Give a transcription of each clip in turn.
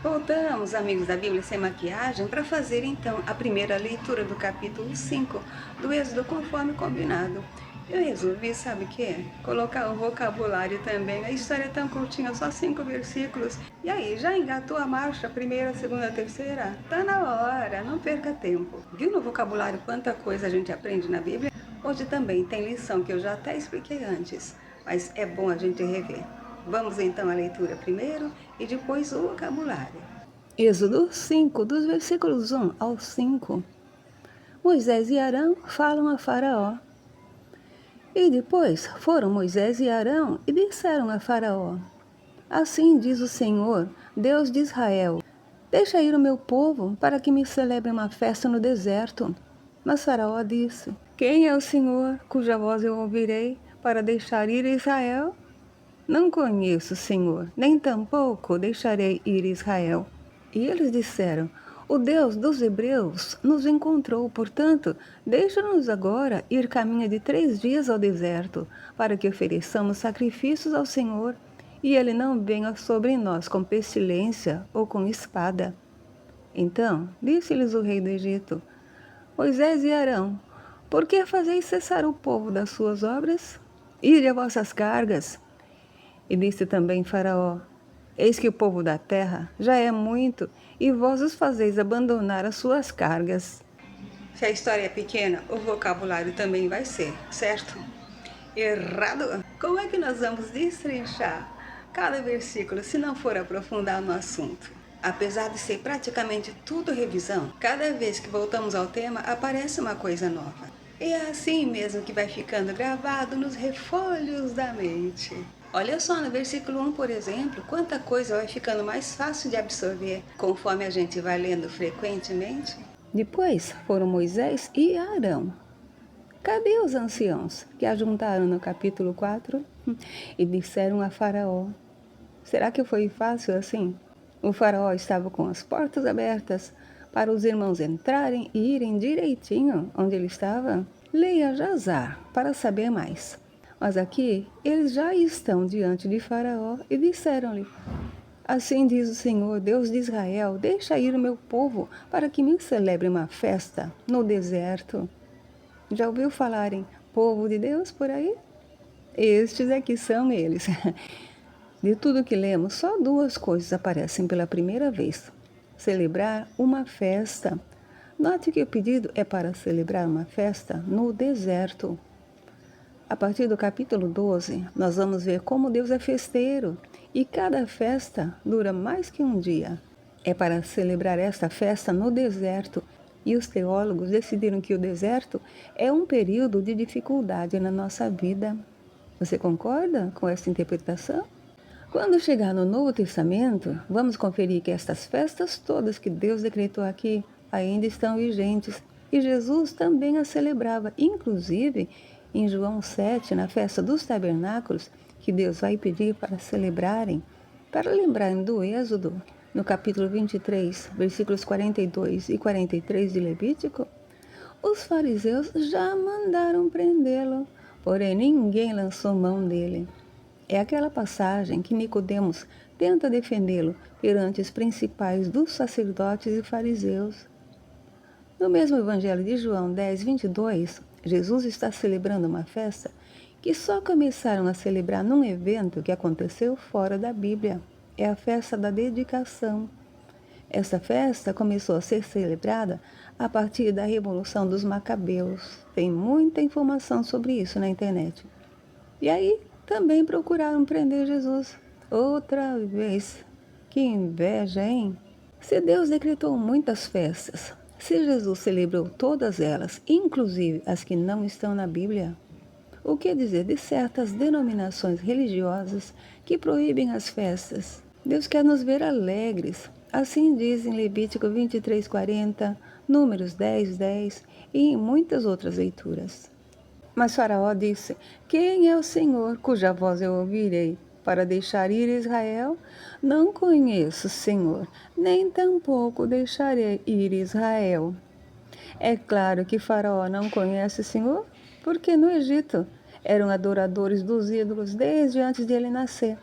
Voltamos, amigos da Bíblia Sem Maquiagem, para fazer então a primeira leitura do capítulo 5 do Êxodo conforme combinado. Eu resolvi, sabe o que? Colocar um vocabulário também. A história é tão curtinha, só 5 versículos. E aí, já engatou a marcha? Primeira, segunda, terceira? Tá na hora, não perca tempo. Viu no vocabulário quanta coisa a gente aprende na Bíblia? Hoje também tem lição que eu já até expliquei antes, mas é bom a gente rever. Vamos então à leitura primeiro e depois o vocabulário. Êxodo 5, dos versículos 1 ao 5. Moisés e Arão falam a Faraó. E depois foram Moisés e Arão e disseram a Faraó: Assim diz o Senhor, Deus de Israel: Deixa ir o meu povo para que me celebre uma festa no deserto. Mas Faraó disse: Quem é o Senhor, cuja voz eu ouvirei, para deixar ir Israel? Não conheço, Senhor, nem tampouco deixarei ir Israel. E eles disseram: O Deus dos Hebreus nos encontrou, portanto, deixa-nos agora ir caminho de 3 dias ao deserto, para que ofereçamos sacrifícios ao Senhor, e ele não venha sobre nós com pestilência ou com espada. Então disse-lhes o rei do Egito: Moisés e Arão, por que fazeis cessar o povo das suas obras? Ide a vossas cargas. E disse também Faraó: Eis que o povo da terra já é muito, e vós os fazeis abandonar as suas cargas. Se a história é pequena, o vocabulário também vai ser, certo? Errado? Como é que nós vamos destrinchar cada versículo se não for aprofundar no assunto? Apesar de ser praticamente tudo revisão, cada vez que voltamos ao tema aparece uma coisa nova. E é assim mesmo que vai ficando gravado nos refolhos da mente. Olha só, no versículo 1, por exemplo, quanta coisa vai ficando mais fácil de absorver conforme a gente vai lendo frequentemente. Depois foram Moisés e Arão. Cadê os anciãos que ajuntaram no capítulo 4 e disseram a Faraó? Será que foi fácil assim? O Faraó estava com as portas abertas para os irmãos entrarem e irem direitinho onde ele estava? Leia Jazar para saber mais. Mas aqui eles já estão diante de Faraó e disseram-lhe: Assim diz o Senhor, Deus de Israel: Deixa ir o meu povo para que me celebre uma festa no deserto. Já ouviu falar em povo de Deus por aí? Estes aqui são eles. De tudo que lemos, só 2 coisas aparecem pela primeira vez: celebrar uma festa. Note que o pedido é para celebrar uma festa no deserto. A partir do capítulo 12, nós vamos ver como Deus é festeiro e cada festa dura mais que um dia. É para celebrar esta festa no deserto e os teólogos decidiram que o deserto é um período de dificuldade na nossa vida. Você concorda com essa interpretação? Quando chegar no Novo Testamento, vamos conferir que estas festas todas que Deus decretou aqui ainda estão vigentes e Jesus também as celebrava, inclusive em João 7, na festa dos tabernáculos, que Deus vai pedir para celebrarem, para lembrarem do Êxodo, no capítulo 23, versículos 42 e 43 de Levítico, os fariseus já mandaram prendê-lo, porém ninguém lançou mão dele. É aquela passagem que Nicodemos tenta defendê-lo perante os principais dos sacerdotes e fariseus. No mesmo Evangelho de João 10, 22, Jesus está celebrando uma festa que só começaram a celebrar num evento que aconteceu fora da Bíblia. É a festa da dedicação. Essa festa começou a ser celebrada a partir da Revolução dos Macabeus. Tem muita informação sobre isso na internet. E aí também procuraram prender Jesus. Outra vez. Que inveja, hein? Se Deus decretou muitas festas, se Jesus celebrou todas elas, inclusive as que não estão na Bíblia, o que dizer de certas denominações religiosas que proíbem as festas? Deus quer nos ver alegres. Assim diz em Levítico 23:40, Números 10:10 e em muitas outras leituras. Mas Faraó disse: Quem é o Senhor, cuja voz eu ouvirei, para deixar ir Israel? Não conheço, Senhor, nem tampouco deixarei ir Israel. É claro que Faraó não conhece o Senhor, porque no Egito eram adoradores dos ídolos desde antes de ele nascer.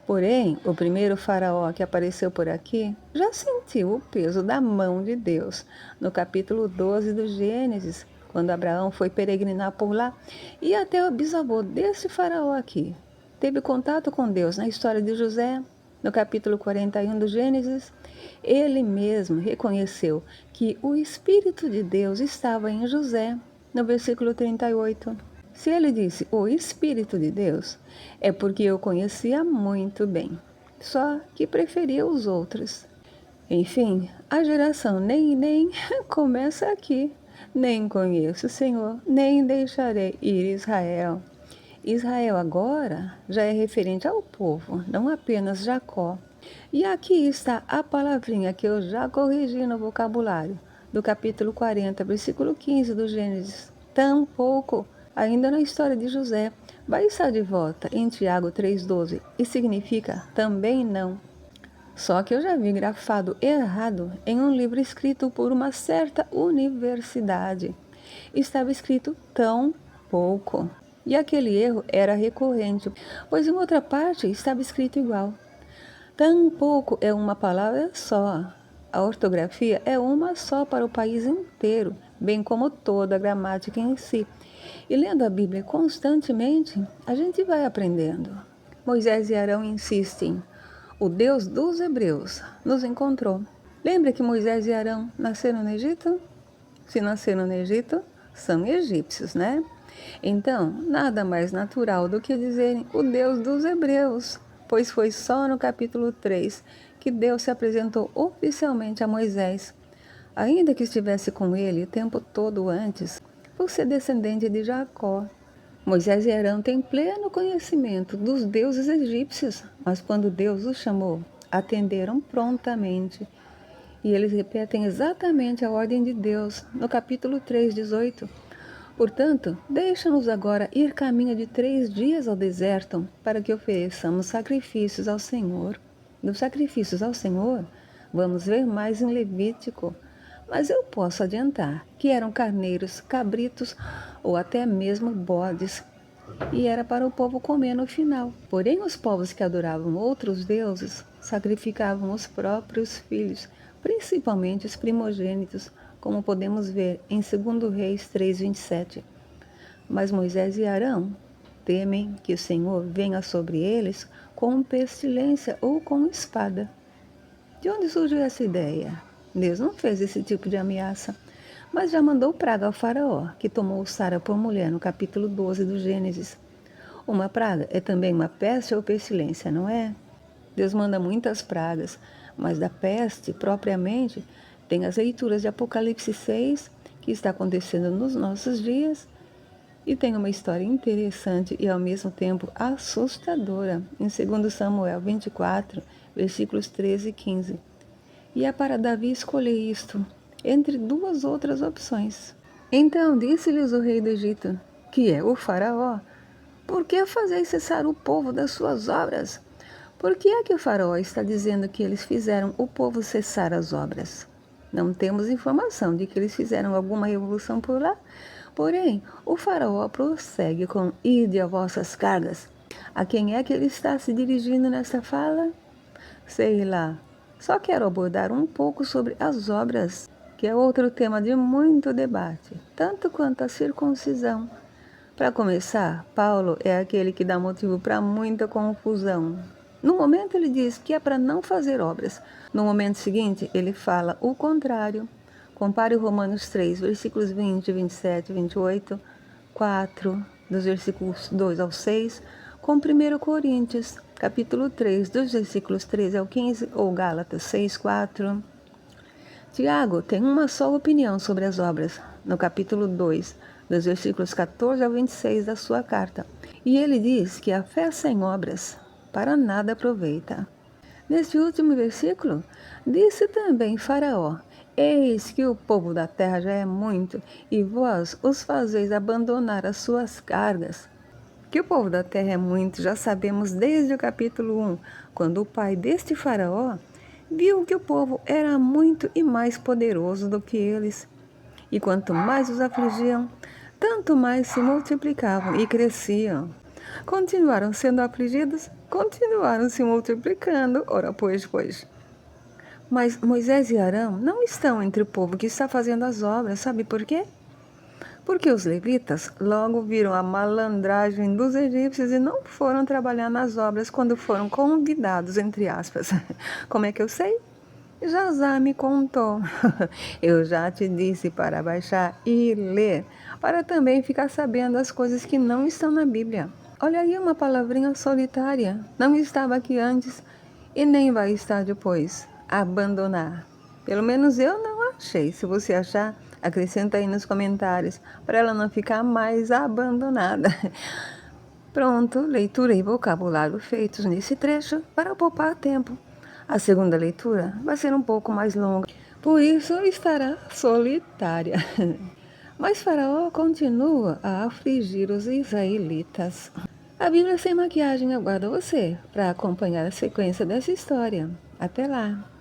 Porém, o primeiro faraó que apareceu por aqui já sentiu o peso da mão de Deus no capítulo 12 do Gênesis, quando Abraão foi peregrinar por lá, e até o bisavô desse faraó aqui teve contato com Deus na história de José, no capítulo 41 do Gênesis. Ele mesmo reconheceu que o Espírito de Deus estava em José, no versículo 38. Se ele disse o Espírito de Deus, é porque eu conhecia muito bem, só que preferia os outros. Enfim, a geração nem começa aqui. Nem conheço o Senhor, nem deixarei ir Israel. Israel agora já é referente ao povo, não apenas Jacó. E aqui está a palavrinha que eu já corrigi no vocabulário, do capítulo 40, versículo 15 do Gênesis. Tampouco, ainda na história de José, vai estar de volta em Tiago 3,12 e significa também não. Só que eu já vi grafado errado em um livro escrito por uma certa universidade. Estava escrito tão pouco. E aquele erro era recorrente, pois em outra parte estava escrito igual. Tão pouco é uma palavra só. A ortografia é uma só para o país inteiro, bem como toda a gramática em si. E lendo a Bíblia constantemente, a gente vai aprendendo. Moisés e Arão insistem. O Deus dos Hebreus nos encontrou. Lembra que Moisés e Arão nasceram no Egito? Se nasceram no Egito, são egípcios, né? Então, nada mais natural do que dizerem o Deus dos Hebreus, pois foi só no capítulo 3 que Deus se apresentou oficialmente a Moisés, ainda que estivesse com ele o tempo todo antes, por ser descendente de Jacó. Moisés e Arão têm pleno conhecimento dos deuses egípcios, mas quando Deus os chamou, atenderam prontamente. E eles repetem exatamente a ordem de Deus no capítulo 3:18. Portanto, deixa-nos agora ir caminho de 3 dias ao deserto, para que ofereçamos sacrifícios ao Senhor. Dos sacrifícios ao Senhor, vamos ver mais em Levítico. Mas eu posso adiantar que eram carneiros, cabritos ou até mesmo bodes, e era para o povo comer no final. Porém, os povos que adoravam outros deuses sacrificavam os próprios filhos, principalmente os primogênitos, como podemos ver em 2 Reis 3:27. Mas Moisés e Arão temem que o Senhor venha sobre eles com pestilência ou com espada. De onde surgiu essa ideia? Deus não fez esse tipo de ameaça, mas já mandou praga ao faraó, que tomou Sara por mulher no capítulo 12 do Gênesis. Uma praga é também uma peste ou pestilência, não é? Deus manda muitas pragas, mas da peste, propriamente, tem as leituras de Apocalipse 6, que está acontecendo nos nossos dias, e tem uma história interessante e ao mesmo tempo assustadora, em 2 Samuel 24, versículos 13 e 15. E é para Davi escolher isto, entre 2 outras opções. Então disse-lhes o rei do Egito, que é o faraó, por que fazeis cessar o povo das suas obras? Por que é que o faraó está dizendo que eles fizeram o povo cessar as obras? Não temos informação de que eles fizeram alguma revolução por lá. Porém, o faraó prossegue com ide a vossas cargas. A quem é que ele está se dirigindo nesta fala? Sei lá. Só quero abordar um pouco sobre as obras, que é outro tema de muito debate, tanto quanto a circuncisão. Para começar, Paulo é aquele que dá motivo para muita confusão. No momento ele diz que é para não fazer obras. No momento seguinte, ele fala o contrário. Compare Romanos 3, versículos 20, 27, 28, 4, dos versículos 2 ao 6, com 1 Coríntios, capítulo 3, dos versículos 13 ao 15, ou Gálatas 6, 4. Tiago tem uma só opinião sobre as obras, no capítulo 2, dos versículos 14 ao 26 da sua carta. E ele diz que a fé sem obras para nada aproveita. Neste último versículo, disse também Faraó, eis que o povo da terra já é muito, e vós os fazeis abandonar as suas cargas. Que o povo da terra é muito, já sabemos desde o capítulo 1, quando o pai deste Faraó viu que o povo era muito e mais poderoso do que eles. E quanto mais os afligiam, tanto mais se multiplicavam e cresciam. Continuaram sendo afligidos, continuaram se multiplicando. Ora, pois. Mas Moisés e Arão não estão entre o povo que está fazendo as obras, sabe por quê? Porque os levitas logo viram a malandragem dos egípcios e não foram trabalhar nas obras quando foram convidados, entre aspas. Como é que eu sei? José me contou. Eu já te disse para baixar e ler, para também ficar sabendo as coisas que não estão na Bíblia. Olha aí uma palavrinha solitária. Não estava aqui antes e nem vai estar depois. Abandonar. Pelo menos eu não achei. Se você achar, acrescenta aí nos comentários, para ela não ficar mais abandonada. Pronto, leitura e vocabulário feitos nesse trecho para poupar tempo. A segunda leitura vai ser um pouco mais longa, por isso estará solitária. Mas Faraó continua a afligir os israelitas. A Bíblia Sem Maquiagem aguarda você para acompanhar a sequência dessa história. Até lá!